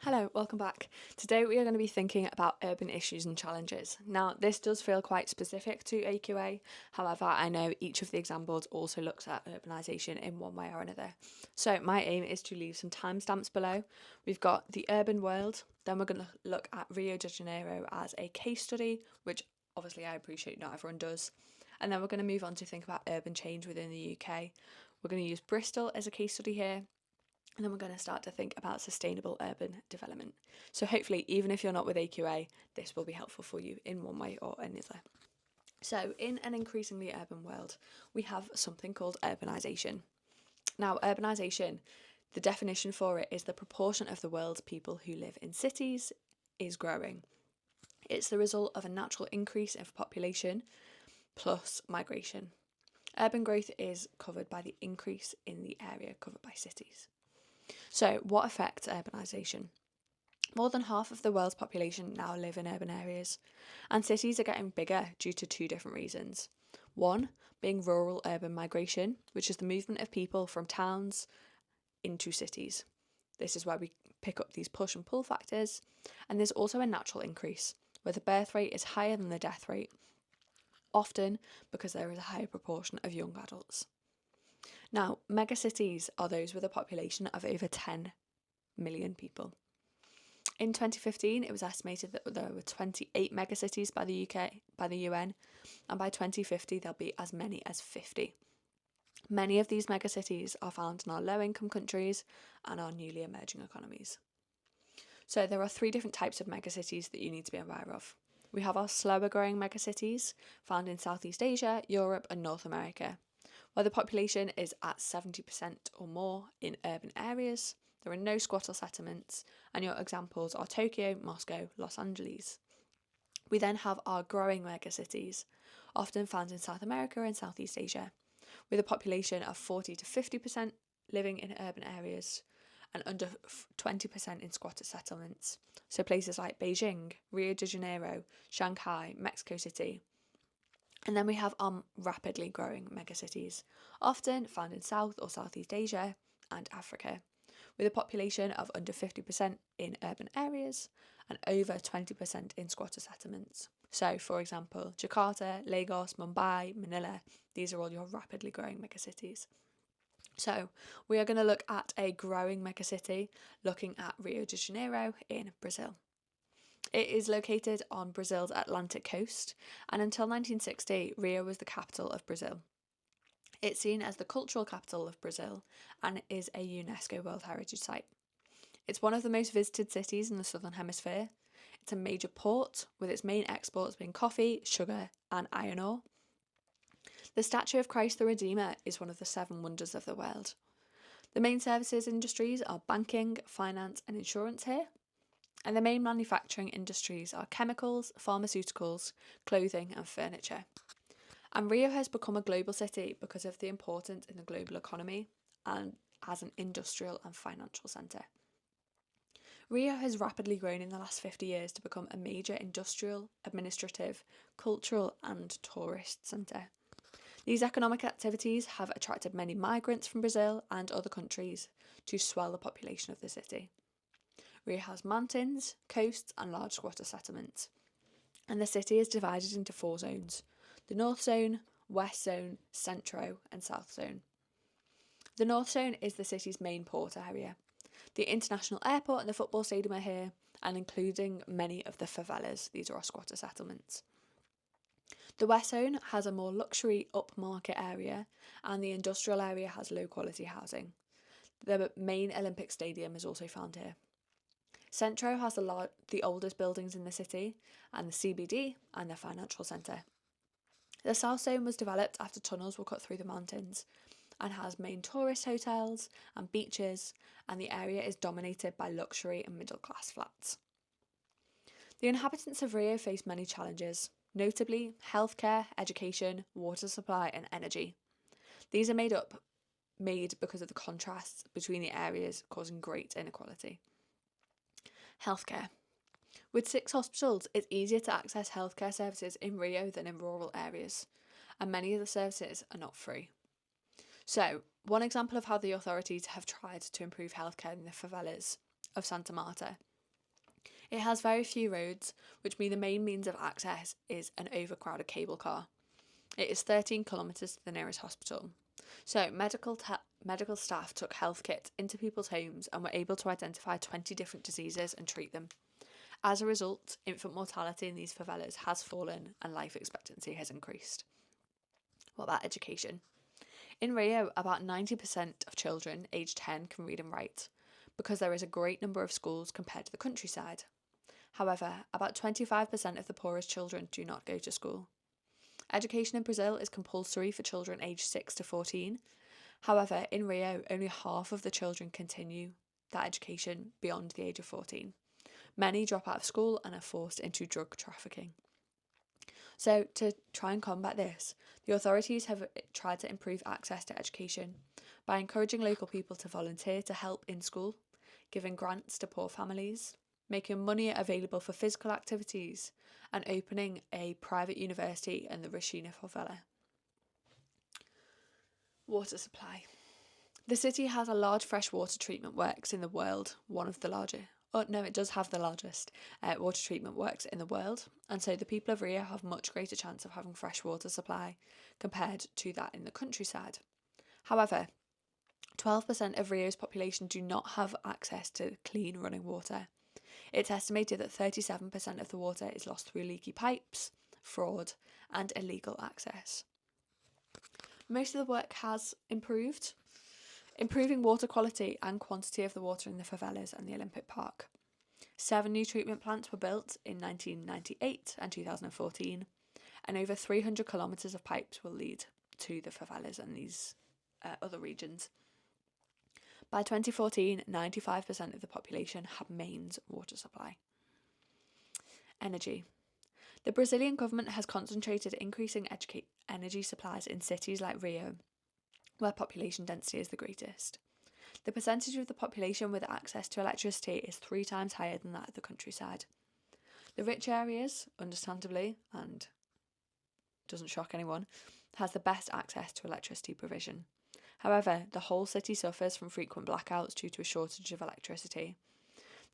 Hello, welcome back. Today we are going to be thinking about urban issues and challenges. Now, this does feel quite specific to AQA, however, I know each of the examples also looks at urbanisation in one way or another. So, my aim is to leave some timestamps below. We've got the urban world, then we're going to look at Rio de Janeiro as a case study, which obviously I appreciate not everyone does. And then we're going to move on to think about urban change within the UK. We're going to use Bristol as a case study here. And then we're going to start to think about sustainable urban development. So hopefully, even if you're not with AQA, this will be helpful for you in one way or another. So in an increasingly urban world, we have something called urbanisation. Now, urbanisation, the definition for it is the proportion of the world's people who live in cities is growing. It's the result of a natural increase of population plus migration. Urban growth is covered by the increase in the area covered by cities. So, what affects urbanisation? More than half of the world's population now live in urban areas, and cities are getting bigger due to two different reasons. One being rural urban migration, which is the movement of people from towns into cities. This is where we pick up these push and pull factors, and there's also a natural increase, where the birth rate is higher than the death rate, often because there is a higher proportion of young adults. Now, megacities are those with a population of over 10 million people. In 2015, it was estimated that there were 28 megacities by the UN, and by 2050 there'll be as many as 50. Many of these megacities are found in our low-income countries and our newly emerging economies. So there are three different types of megacities that you need to be aware of. We have our slower growing megacities found in Southeast Asia, Europe and North America, where the population is at 70% or more in urban areas. There are no squatter settlements, and your examples are Tokyo, Moscow, Los Angeles. We then have our growing megacities, often found in South America and Southeast Asia, with a population of 40 to 50% living in urban areas and under 20% in squatter settlements. So places like Beijing, Rio de Janeiro, Shanghai, Mexico City. And then we have our rapidly growing megacities, often found in South or Southeast Asia and Africa, with a population of under 50% in urban areas and over 20% in squatter settlements. So, for example, Jakarta, Lagos, Mumbai, Manila, these are all your rapidly growing megacities. So, we are going to look at a growing megacity, looking at Rio de Janeiro in Brazil. It is located on Brazil's Atlantic coast, and until 1960, Rio was the capital of Brazil. It's seen as the cultural capital of Brazil and is a UNESCO World Heritage Site. It's one of the most visited cities in the Southern Hemisphere. It's a major port, with its main exports being coffee, sugar, and iron ore. The statue of Christ the Redeemer is one of the 7 wonders of the world. The main services industries are banking, finance, and insurance here. And the main manufacturing industries are chemicals, pharmaceuticals, clothing and furniture. And Rio has become a global city because of the importance in the global economy and as an industrial and financial centre. Rio has rapidly grown in the last 50 years to become a major industrial, administrative, cultural and tourist centre. These economic activities have attracted many migrants from Brazil and other countries to swell the population of the city. Rio has mountains, coasts and large squatter settlements. And the city is divided into 4 zones: the North Zone, West Zone, Centro and South Zone. The North Zone is the city's main port area. The international airport and the football stadium are here, and including many of the favelas. These are our squatter settlements. The West Zone has a more luxury upmarket area, and the industrial area has low quality housing. The main Olympic stadium is also found here. Centro has the oldest buildings in the city, and the CBD and the financial centre. The South Zone was developed after tunnels were cut through the mountains and has main tourist hotels and beaches, and the area is dominated by luxury and middle class flats. The inhabitants of Rio face many challenges, notably healthcare, education, water supply and energy. These are made because of the contrasts between the areas, causing great inequality. Healthcare. With 6 hospitals, it's easier to access healthcare services in Rio than in rural areas, and many of the services are not free. So, one example of how the authorities have tried to improve healthcare in the favelas of Santa Marta It has very few roads, which mean the main means of access is an overcrowded cable car. It is 13 kilometres to the nearest hospital. So medical staff took health kits into people's homes and were able to identify 20 different diseases and treat them. As a result, infant mortality in these favelas has fallen and life expectancy has increased. What about education? In Rio, about 90% of children aged 10 can read and write, because there is a great number of schools compared to the countryside. However, about 25% of the poorest children do not go to school. Education in Brazil is compulsory for children aged 6 to 14. However, in Rio, only half of the children continue that education beyond the age of 14. Many drop out of school and are forced into drug trafficking. So, to try and combat this, the authorities have tried to improve access to education by encouraging local people to volunteer to help in school, giving grants to poor families, making money available for physical activities, and opening a private university in the Rishina favela. Water supply. The city has a large freshwater treatment works in the world, one of the largest. Oh no, it does have the largest water treatment works in the world, and so the people of Rio have much greater chance of having fresh water supply compared to that in the countryside. However, 12% of Rio's population do not have access to clean running water. It's estimated that 37% of the water is lost through leaky pipes, fraud, and illegal access. Most of the work has improving water quality and quantity of the water in the favelas and the Olympic Park. 7 new treatment plants were built in 1998 and 2014, and over 300 kilometres of pipes will lead to the favelas and these other regions. By 2014, 95% of the population had mains water supply. Energy. The Brazilian government has concentrated increasing energy supplies in cities like Rio, where population density is the greatest. The percentage of the population with access to electricity is 3 times higher than that of the countryside. The rich areas, understandably, and doesn't shock anyone, has the best access to electricity provision. However, the whole city suffers from frequent blackouts due to a shortage of electricity.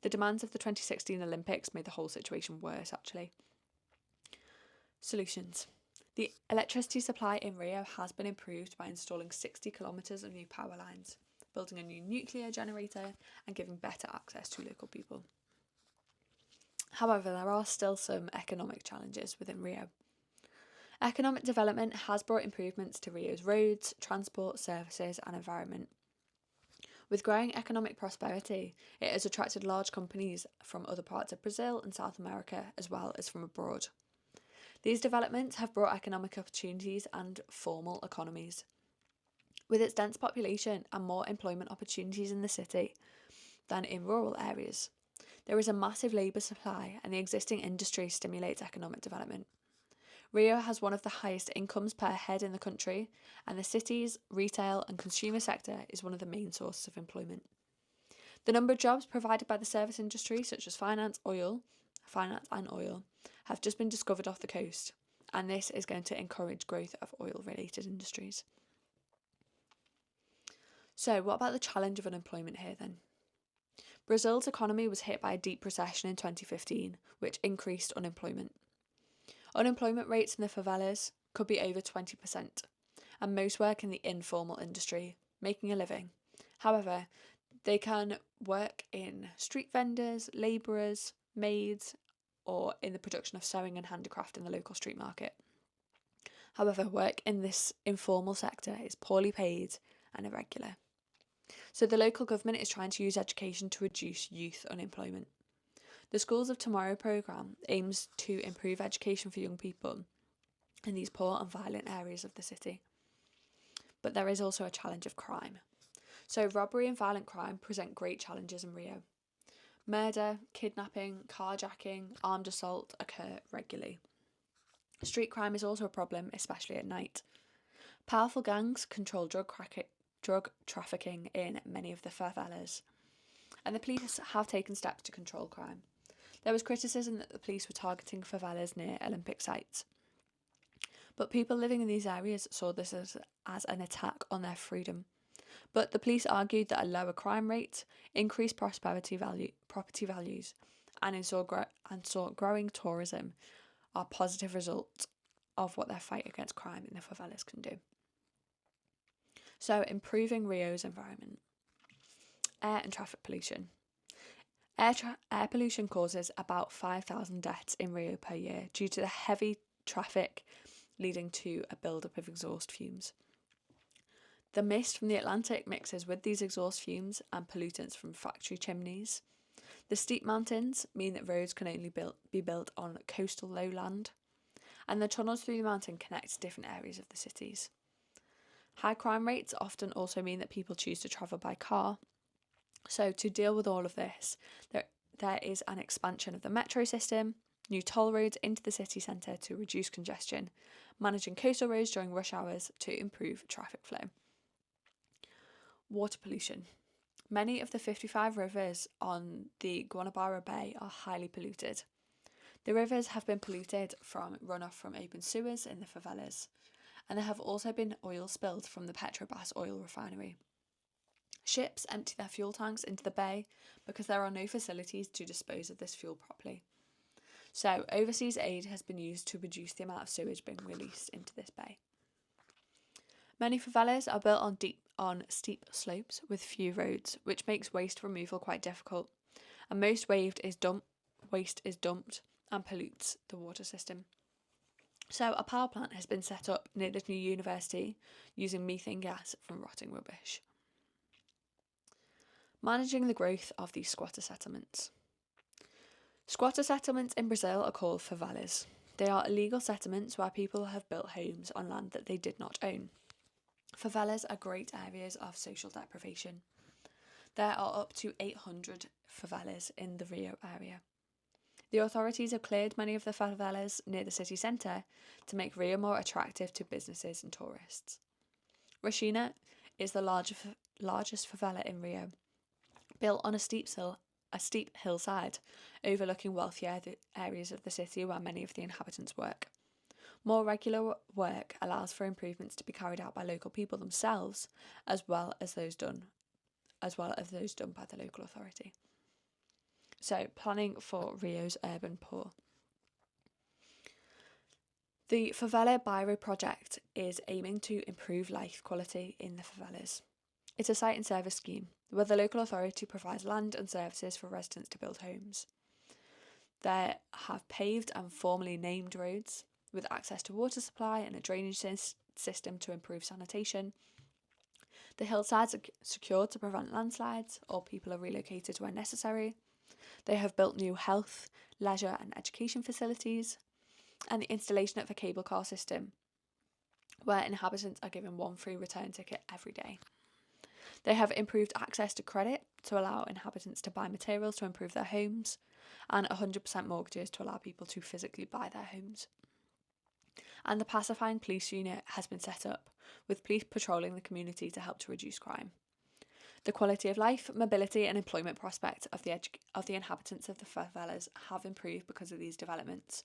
The demands of the 2016 Olympics made the whole situation worse, actually. Solutions. The electricity supply in Rio has been improved by installing 60 kilometres of new power lines, building a new nuclear generator, and giving better access to local people. However, there are still some economic challenges within Rio. Economic development has brought improvements to Rio's roads, transport, services, and environment. With growing economic prosperity, it has attracted large companies from other parts of Brazil and South America, as well as from abroad. These developments have brought economic opportunities and formal economies. With its dense population and more employment opportunities in the city than in rural areas, there is a massive labour supply, and the existing industry stimulates economic development. Rio has one of the highest incomes per head in the country, and the city's retail and consumer sector is one of the main sources of employment. The number of jobs provided by the service industry, such as finance and oil, have just been discovered off the coast, and this is going to encourage growth of oil-related industries. So, what about the challenge of unemployment here then? Brazil's economy was hit by a deep recession in 2015, which increased unemployment. Unemployment rates in the favelas could be over 20%, and most work in the informal industry, making a living. However, they can work in street vendors, labourers, maids, or in the production of sewing and handicraft in the local street market. However, work in this informal sector is poorly paid and irregular. So the local government is trying to use education to reduce youth unemployment. The Schools of Tomorrow programme aims to improve education for young people in these poor and violent areas of the city. But there is also a challenge of crime. So robbery and violent crime present great challenges in Rio. Murder, kidnapping, carjacking, armed assault occur regularly. Street crime is also a problem, especially at night. Powerful gangs control drug trafficking in many of the favelas, and the police have taken steps to control crime. There was criticism that the police were targeting favelas near Olympic sites, but people living in these areas saw this as an attack on their freedom. But the police argued that a lower crime rate, increased property values, and saw growing tourism are positive results of what their fight against crime in the favelas can do. So, improving Rio's environment. Air and traffic pollution. Air pollution causes about 5,000 deaths in Rio per year due to the heavy traffic leading to a build-up of exhaust fumes. The mist from the Atlantic mixes with these exhaust fumes and pollutants from factory chimneys. The steep mountains mean that roads can only be built on coastal lowland, and the tunnels through the mountain connect different areas of the cities. High crime rates often also mean that people choose to travel by car. So to deal with all of this, there is an expansion of the metro system, new toll roads into the city centre to reduce congestion, managing coastal roads during rush hours to improve traffic flow. Water pollution. Many of the 55 rivers on the Guanabara Bay are highly polluted. The rivers have been polluted from runoff from open sewers in the favelas, and there have also been oil spilled from the Petrobras oil refinery. Ships empty their fuel tanks into the bay because there are no facilities to dispose of this fuel properly. So overseas aid has been used to reduce the amount of sewage being released into this bay. Many favelas are built on steep slopes with few roads, which makes waste removal quite difficult, and most waste is dumped and pollutes the water system. So a power plant has been set up near this new university using methane gas from rotting rubbish. Managing the growth of these squatter settlements. Squatter settlements in Brazil are called favelas. They are illegal settlements where people have built homes on land that they did not own. Favelas are great areas of social deprivation. There are up to 800 favelas in the Rio area. The authorities have cleared many of the favelas near the city centre to make Rio more attractive to businesses and tourists. Rachina is the largest favela in Rio, built on a steep hillside overlooking wealthier areas of the city where many of the inhabitants work. More regular work allows for improvements to be carried out by local people themselves, as well as those done by the local authority. So, planning for Rio's urban poor. The Favela Bairro project is aiming to improve life quality in the favelas. It's a site and service scheme where the local authority provides land and services for residents to build homes. They have paved and formally named roads with access to water supply and a drainage system to improve sanitation. The hillsides are secured to prevent landslides, or people are relocated where necessary. They have built new health, leisure and education facilities, and the installation of a cable car system where inhabitants are given one free return ticket every day. They have improved access to credit to allow inhabitants to buy materials to improve their homes, and 100% mortgages to allow people to physically buy their homes. And the pacifying police unit has been set up, with police patrolling the community to help to reduce crime. The quality of life, mobility and employment prospects of the inhabitants of the favelas have improved because of these developments.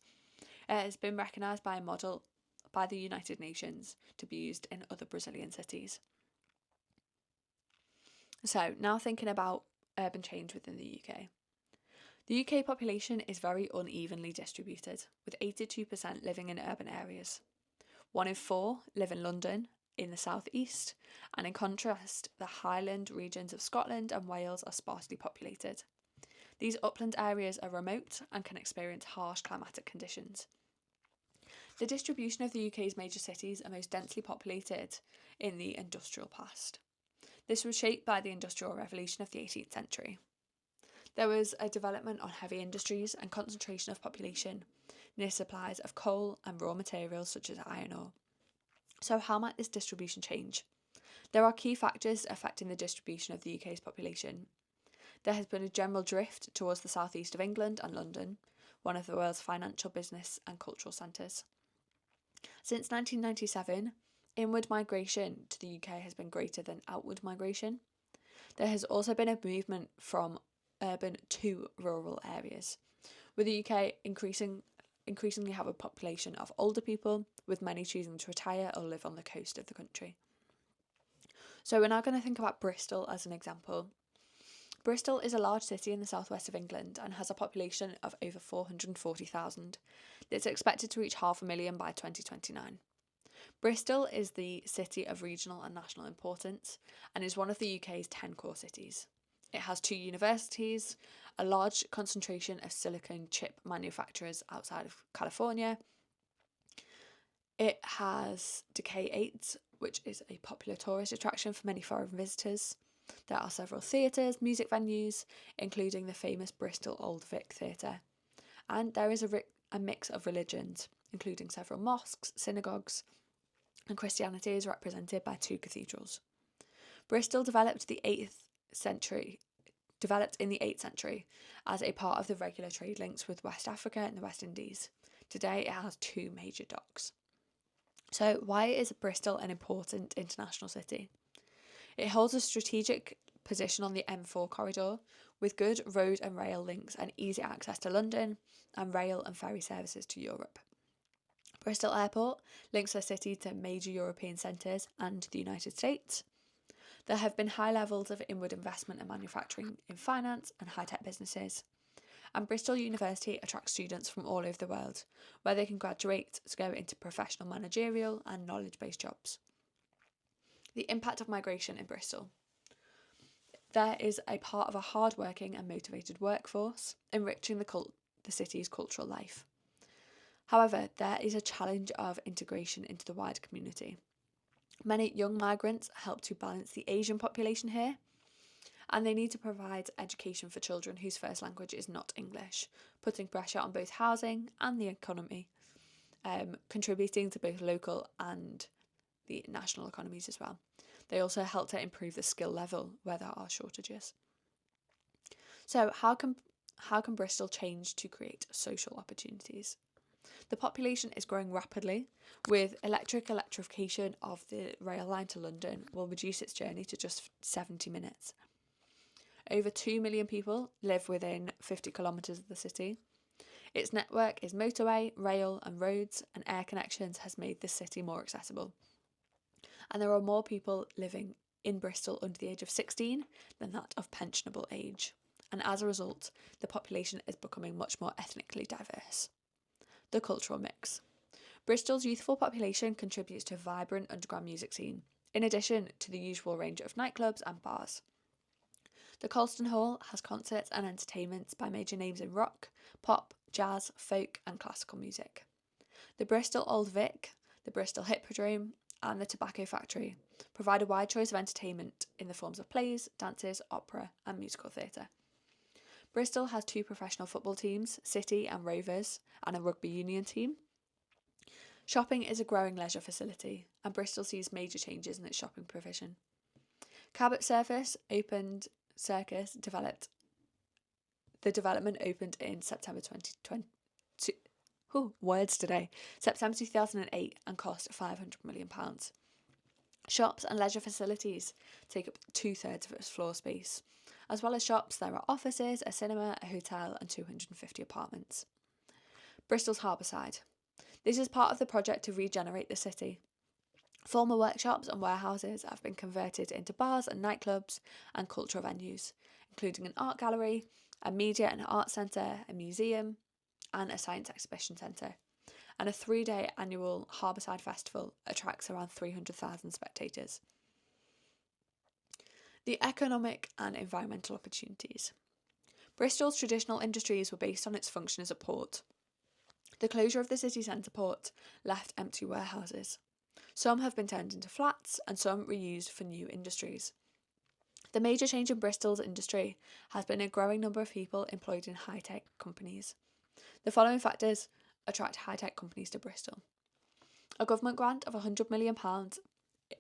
It has been recognised by a model by the United Nations to be used in other Brazilian cities. So, now thinking about urban change within the UK. The UK population is very unevenly distributed, with 82% living in urban areas. 1 in 4 live in London, in the south east, and in contrast, the Highland regions of Scotland and Wales are sparsely populated. These upland areas are remote and can experience harsh climatic conditions. The distribution of the UK's major cities are most densely populated in the industrial past. This was shaped by the Industrial Revolution of the 18th century. There was a development on heavy industries and concentration of population near supplies of coal and raw materials such as iron ore. So how might this distribution change? There are key factors affecting the distribution of the UK's population. There has been a general drift towards the southeast of England and London, one of the world's financial, business and cultural centres. Since 1997, inward migration to the UK has been greater than outward migration. There has also been a movement from urban to rural areas, with the UK increasingly have a population of older people, with many choosing to retire or live on the coast of the country. So we're now going to think about Bristol as an example. Bristol is a large city in the southwest of England and has a population of over 440,000. It's expected to reach 500,000 by 2029. Bristol is the city of regional and national importance and is one of the UK's 10 core cities. It has 2 universities, a large concentration of silicon chip manufacturers outside of California. It has Decay 8, which is a popular tourist attraction for many foreign visitors. There are several theatres, music venues, including the famous Bristol Old Vic Theatre. And there is a mix of religions, including several mosques, synagogues, and Christianity is represented by 2 cathedrals. Bristol developed in the 8th century as a part of the regular trade links with West Africa and the West Indies. Today it has 2 major docks. So why is Bristol an important international city? It holds a strategic position on the M4 corridor with good road and rail links and easy access to London and rail and ferry services to Europe. Bristol Airport links the city to major European centres and the United States. There have been high levels of inward investment and manufacturing in finance and high-tech businesses. And Bristol University attracts students from all over the world, where they can graduate to go into professional managerial and knowledge-based jobs. The impact of migration in Bristol. There is a part of a hard-working and motivated workforce, enriching the city's cultural life. However, there is a challenge of integration into the wider community. Many young migrants help to balance the Asian population here, and they need to provide education for children whose first language is not English, putting pressure on both housing and the economy, contributing to both local and the national economies as well. They also help to improve the skill level where there are shortages. So how can Bristol change to create social opportunities? The population is growing rapidly, with electrification of the rail line to London will reduce its journey to just 70 minutes. Over 2 million people live within 50 kilometres of the city. Its network is motorway, rail and roads, and air connections has made the city more accessible. And there are more people living in Bristol under the age of 16 than that of pensionable age. And as a result, the population is becoming much more ethnically diverse. The cultural mix. Bristol's youthful population contributes to a vibrant underground music scene, in addition to the usual range of nightclubs and bars. The Colston Hall has concerts and entertainments by major names in rock, pop, jazz, folk and classical music. The Bristol Old Vic, the Bristol Hippodrome and the Tobacco Factory provide a wide choice of entertainment in the forms of plays, dances, opera and musical theatre. Bristol has 2 professional football teams, City and Rovers, and a rugby union team. Shopping is a growing leisure facility, and Bristol sees major changes in its shopping provision. Cabot Circus development opened in September 2008 and cost £500 million. Shops and leisure facilities take up 2/3 of its floor space. As well as shops, there are offices, a cinema, a hotel and 250 apartments. Bristol's Harbourside. This is part of the project to regenerate the city. Former workshops and warehouses have been converted into bars and nightclubs and cultural venues, including an art gallery, a media and art centre, a museum and a science exhibition centre. And a 3-day annual Harbourside Festival attracts around 300,000 spectators. The economic and environmental opportunities. Bristol's traditional industries were based on its function as a port. The closure of the city centre port left empty warehouses. Some have been turned into flats and some reused for new industries. The major change in Bristol's industry has been a growing number of people employed in high-tech companies. The following factors attract high-tech companies to Bristol. A government grant of £100 million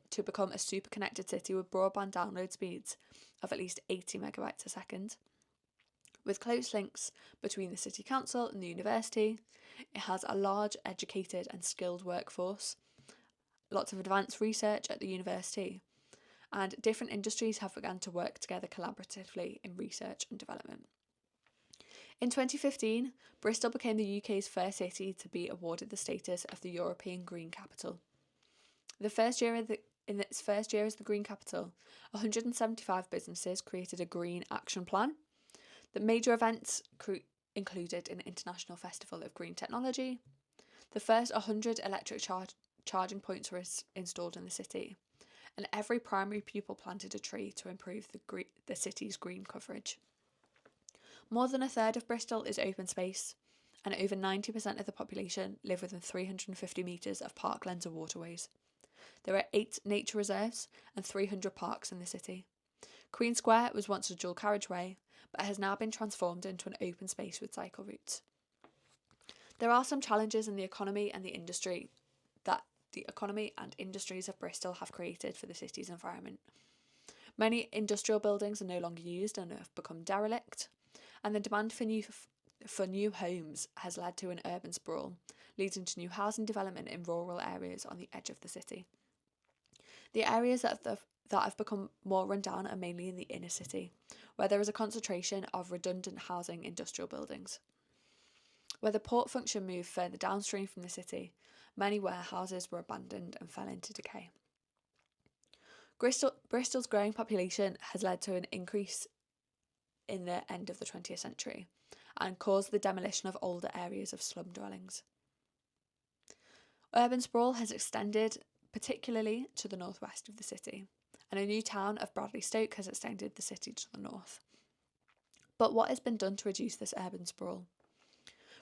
to become a super connected city with broadband download speeds of at least 80 megabytes a second. With close links between the city council and the university, it has a large, educated and skilled workforce, lots of advanced research at the university, and different industries have begun to work together collaboratively in research and development. In 2015, Bristol became the UK's first city to be awarded the status of the European Green Capital. The first year in its first year as the Green Capital, 175 businesses created a Green Action Plan. The major events included an International Festival of Green Technology. The first 100 electric charging points were installed in the city, and every primary pupil planted a tree to improve the city's green coverage. More than a third of Bristol is open space, and over 90% of the population live within 350 metres of parklands or waterways. There are 8 nature reserves and 300 parks in the city. Queen Square was once a dual carriageway, but has now been transformed into an open space with cycle routes. There are some challenges in the economy and industries of Bristol have created for the city's environment. Many industrial buildings are no longer used and have become derelict, and the demand for new homes has led to an urban sprawl, leading to new housing development in rural areas on the edge of the city. The areas that have become more run down are mainly in the inner city, where there is a concentration of redundant housing industrial buildings. Where the port function moved further downstream from the city, many warehouses were abandoned and fell into decay. Bristol's growing population has led to an increase in the end of the 20th century and caused the demolition of older areas of slum dwellings. Urban sprawl has extended particularly to the northwest of the city, and a new town of Bradley Stoke has extended the city to the north. But what has been done to reduce this urban sprawl?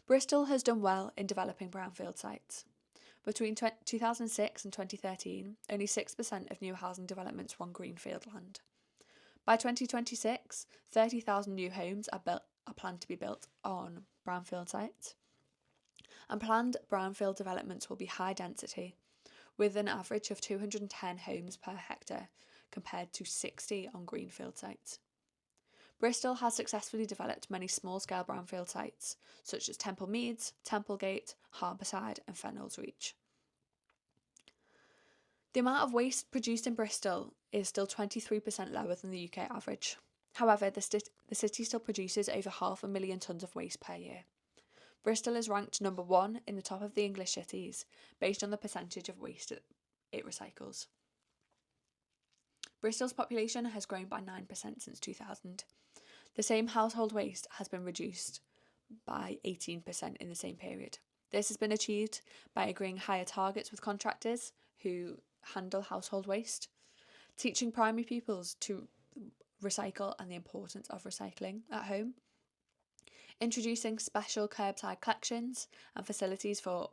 Bristol has done well in developing brownfield sites. Between 2006 and 2013, only 6% of new housing developments were on greenfield land. By 2026, 30,000 new homes are planned to be built on brownfield sites. And planned brownfield developments will be high density, with an average of 210 homes per hectare compared to 60 on greenfield sites. Bristol has successfully developed many small-scale brownfield sites, such as Temple Meads, Templegate, Harbourside and Fennells Reach. The amount of waste produced in Bristol is still 23% lower than the UK average. However, the city still produces over 500,000 tonnes of waste per year. Bristol is ranked number 1 in the top of the English cities, based on the percentage of waste it recycles. Bristol's population has grown by 9% since 2000. The same household waste has been reduced by 18% in the same period. This has been achieved by agreeing higher targets with contractors who handle household waste, teaching primary pupils to recycle and the importance of recycling at home, introducing special curbside collections and facilities for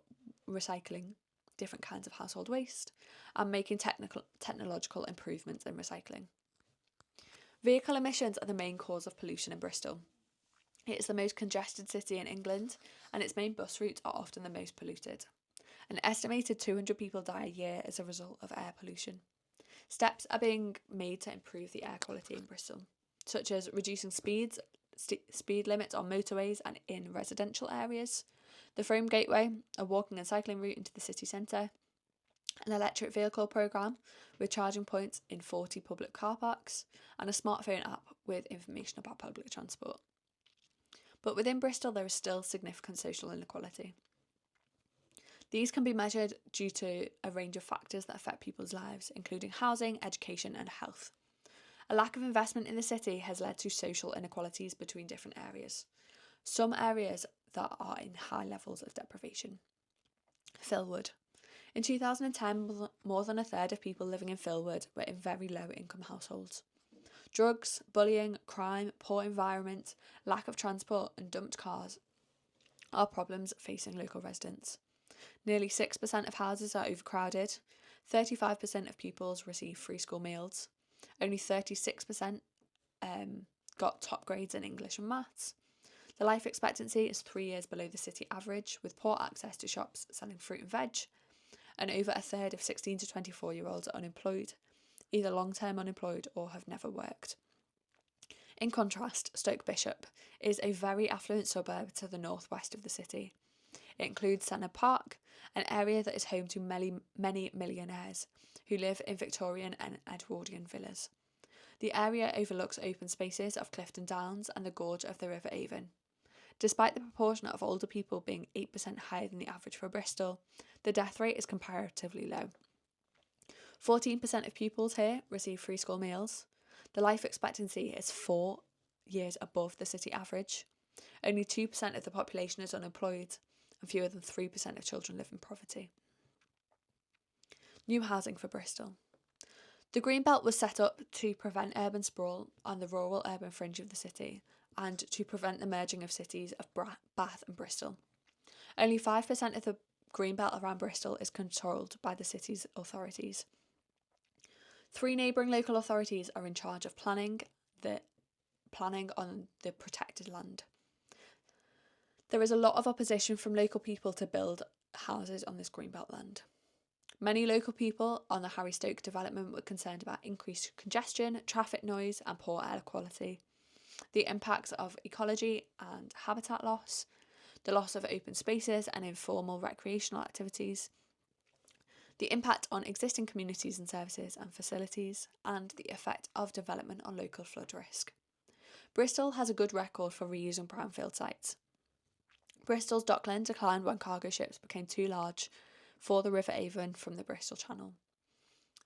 recycling different kinds of household waste, and making technological improvements in recycling. Vehicle emissions are the main cause of pollution in Bristol. It is the most congested city in England, and its main bus routes are often the most polluted. An estimated 200 people die a year as a result of air pollution. Steps are being made to improve the air quality in Bristol, such as reducing speed limits on motorways and in residential areas, the Frome Gateway, a walking and cycling route into the city centre, an electric vehicle programme with charging points in 40 public car parks, and a smartphone app with information about public transport. But within Bristol, there is still significant social inequality. These can be measured due to a range of factors that affect people's lives, including housing, education and health. A lack of investment in the city has led to social inequalities between different areas. Some areas that are in high levels of deprivation. Philwood. In 2010, more than a third of people living in Philwood were in very low income households. Drugs, bullying, crime, poor environment, lack of transport and dumped cars are problems facing local residents. Nearly 6% of houses are overcrowded, 35% of pupils receive free school meals, only 36% got top grades in English and maths. The life expectancy is 3 years below the city average, with poor access to shops selling fruit and veg, and over a third of 16 to 24-year-olds are unemployed, either long-term unemployed or have never worked. In contrast, Stoke Bishop is a very affluent suburb to the northwest of the city. It includes Senna Park, an area that is home to many millionaires who live in Victorian and Edwardian villas. The area overlooks open spaces of Clifton Downs and the gorge of the River Avon. Despite the proportion of older people being 8% higher than the average for Bristol, the death rate is comparatively low. 14% of pupils here receive free school meals. The life expectancy is 4 years above the city average. Only 2% of the population is unemployed, and fewer than 3% of children live in poverty. New housing for Bristol. The Green Belt was set up to prevent urban sprawl on the rural urban fringe of the city and to prevent the merging of cities of Bath and Bristol. Only 5% of the Green Belt around Bristol is controlled by the city's authorities. 3 neighbouring local authorities are in charge of planning on the protected land. There is a lot of opposition from local people to build houses on this Greenbelt land. Many local people on the Harry Stoke development were concerned about increased congestion, traffic noise and poor air quality, the impacts of ecology and habitat loss, the loss of open spaces and informal recreational activities, the impact on existing communities and services and facilities, and the effect of development on local flood risk. Bristol has a good record for reusing brownfield sites. Bristol's dockland declined when cargo ships became too large for the River Avon from the Bristol Channel.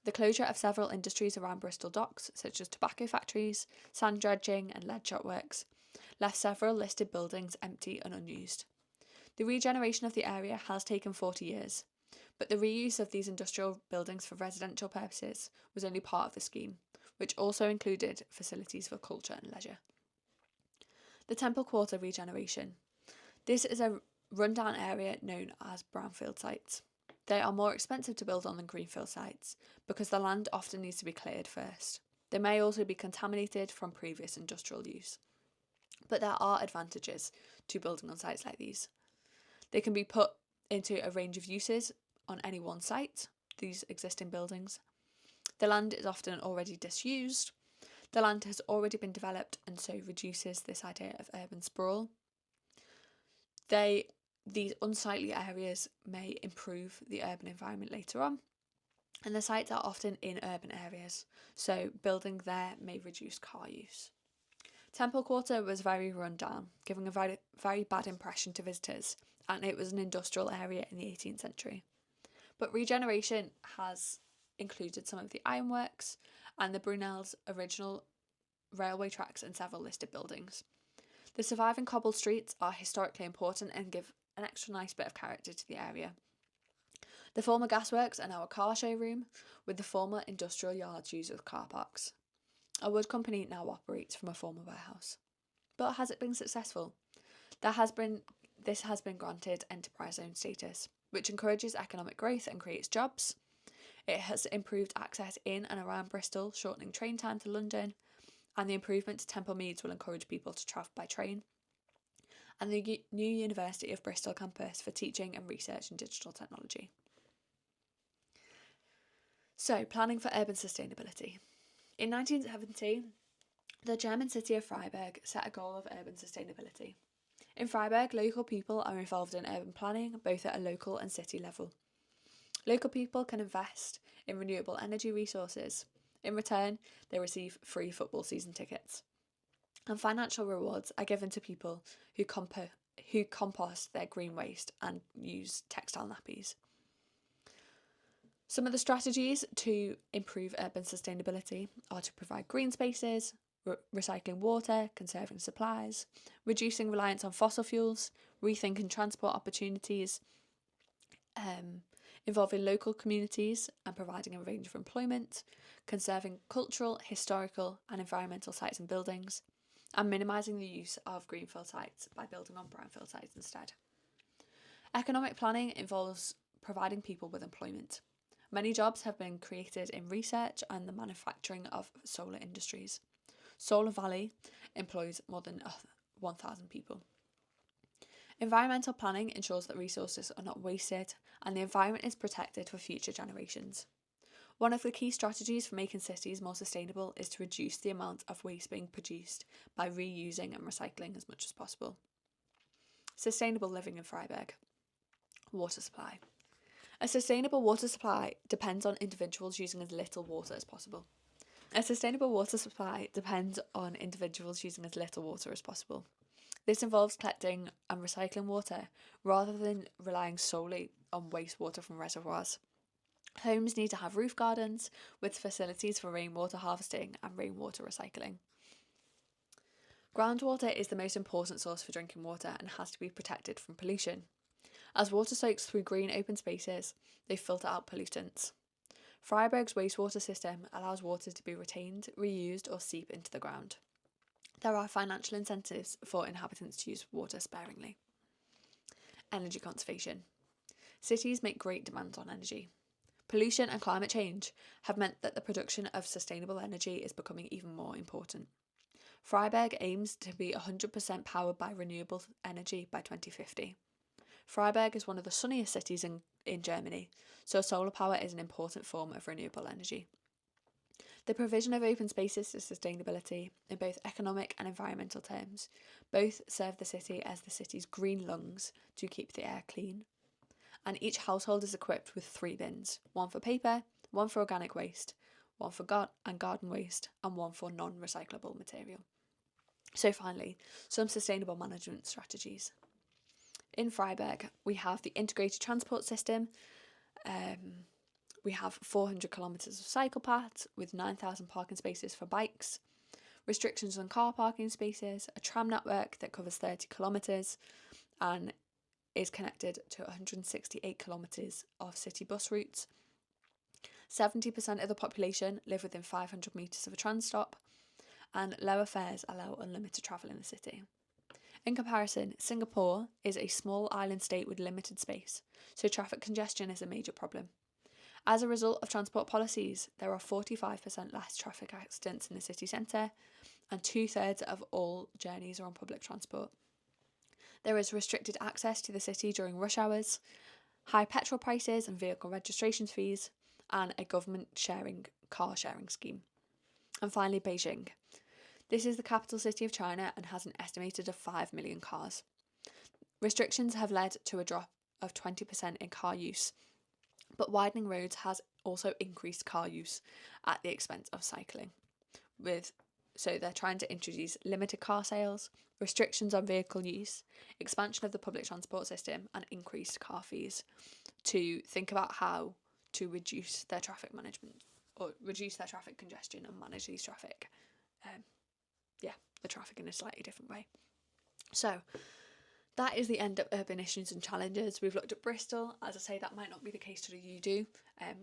The closure of several industries around Bristol docks, such as tobacco factories, sand dredging and lead shot works, left several listed buildings empty and unused. The regeneration of the area has taken 40 years, but the reuse of these industrial buildings for residential purposes was only part of the scheme, which also included facilities for culture and leisure. The Temple Quarter regeneration. This is a rundown area known as brownfield sites. They are more expensive to build on than greenfield sites because the land often needs to be cleared first. They may also be contaminated from previous industrial use. But there are advantages to building on sites like these. They can be put into a range of uses on any one site, these existing buildings. The land is often already disused. The land has already been developed and so reduces this idea of urban sprawl. These unsightly areas may improve the urban environment later on, and the sites are often in urban areas, so building there may reduce car use. Temple Quarter was very run down, giving a very, very bad impression to visitors, and it was an industrial area in the 18th century. But regeneration has included some of the ironworks and the Brunel's original railway tracks and several listed buildings. The surviving cobbled streets are historically important and give an extra nice bit of character to the area. The former gasworks are now a car showroom, with the former industrial yards used as car parks. A wood company now operates from a former warehouse. But has it been successful? This has been granted enterprise zone status, which encourages economic growth and creates jobs. It has improved access in and around Bristol, shortening train time to London, and the improvement to Temple Meads will encourage people to travel by train, and the new University of Bristol campus for teaching and research in digital technology. So, planning for urban sustainability. In 1970, the German city of Freiburg set a goal of urban sustainability. In Freiburg, local people are involved in urban planning, both at a local and city level. Local people can invest in renewable energy resources. In return, they receive free football season tickets. And financial rewards are given to people who compost their green waste and use textile nappies. Some of the strategies to improve urban sustainability are to provide green spaces, recycling water, conserving supplies, reducing reliance on fossil fuels, rethinking transport opportunities, involving local communities and providing a range of employment, conserving cultural, historical and environmental sites and buildings, and minimising the use of greenfield sites by building on brownfield sites instead. Economic planning involves providing people with employment. Many jobs have been created in research and the manufacturing of solar industries. Solar Valley employs more than 1,000 people. Environmental planning ensures that resources are not wasted and the environment is protected for future generations. One of the key strategies for making cities more sustainable is to reduce the amount of waste being produced by reusing and recycling as much as possible. Sustainable living in Freiburg. Water supply. A sustainable water supply depends on individuals using as little water as possible. This involves collecting and recycling water rather than relying solely on wastewater from reservoirs. Homes need to have roof gardens with facilities for rainwater harvesting and rainwater recycling. Groundwater is the most important source for drinking water and has to be protected from pollution. As water soaks through green open spaces, they filter out pollutants. Freiburg's wastewater system allows water to be retained, reused, or seep into the ground. There are financial incentives for inhabitants to use water sparingly. Energy conservation. Cities make great demands on energy. Pollution and climate change have meant that the production of sustainable energy is becoming even more important. Freiburg aims to be 100% powered by renewable energy by 2050. Freiburg is one of the sunniest cities in Germany, so solar power is an important form of renewable energy. The provision of open spaces to sustainability in both economic and environmental terms both serve the city as the city's green lungs to keep the air clean. And each household is equipped with 3 bins, one for paper, one for organic waste, one for garden waste, and one for non-recyclable material. So finally, some sustainable management strategies. In Freiburg, we have the integrated transport system. We have 400 kilometres of cycle paths with 9,000 parking spaces for bikes, restrictions on car parking spaces, a tram network that covers 30 kilometres and is connected to 168 kilometres of city bus routes. 70% of the population live within 500 metres of a tram stop, and lower fares allow unlimited travel in the city. In comparison, Singapore is a small island state with limited space, so traffic congestion is a major problem. As a result of transport policies, there are 45% less traffic accidents in the city centre, and 2/3 of all journeys are on public transport. There is restricted access to the city during rush hours, high petrol prices and vehicle registration fees, and a government car sharing scheme. And finally, Beijing. This is the capital city of China and has an estimated of 5 million cars. Restrictions have led to a drop of 20% in car use, but widening roads has also increased car use at the expense of cycling. So they're trying to introduce limited car sales, restrictions on vehicle use, expansion of the public transport system, and increased car fees to think about how to reduce their traffic management or reduce their traffic congestion and manage these the traffic in a slightly different way. So that is the end of urban issues and challenges. We've looked at Bristol. As I say, that might not be the case study you do.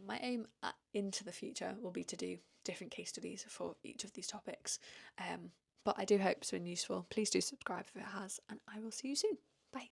My aim into the future will be to do different case studies for each of these topics. But I do hope it's been useful. Please do subscribe if it has, and I will see you soon.